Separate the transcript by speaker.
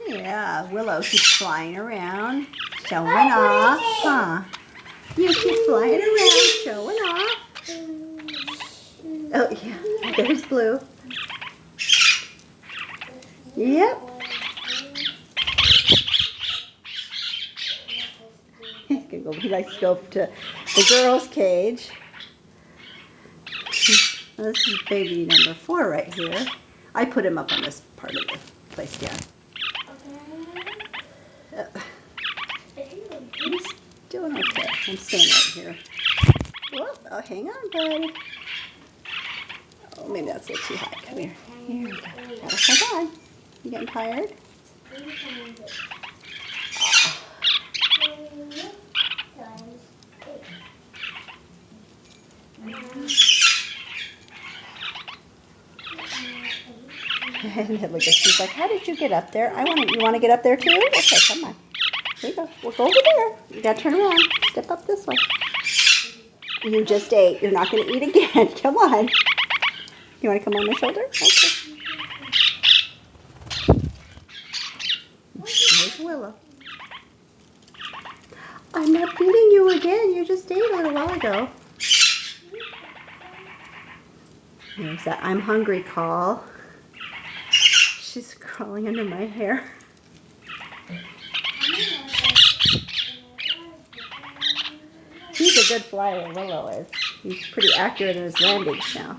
Speaker 1: Yeah, Willow keeps flying around, showing off, huh? You keep flying around, showing off. Oh, yeah, there's Blue. Yep. He's gonna go. He likes to go to the girls' cage. This is baby number 4 right here. I put him up on this part of the place, yeah. He's doing okay. I'm staying right here. Whoa, oh, hang on, buddy. Oh, maybe that's a little too high. Come here. Here we go. Gotta hold on. You getting tired? And look at, she's like, how did you get up there? You want to get up there too? Okay, come on. Here you go. We'll go over there. You gotta turn around. Step up this way. You just ate. You're not gonna eat again. Come on. You want to come on my shoulder? Okay. There's Willow. I'm not feeding you again. You just ate a little while ago. There's that I'm hungry call. She's crawling under my hair. He's a good flyer, Willow is. He's pretty accurate in his landings now.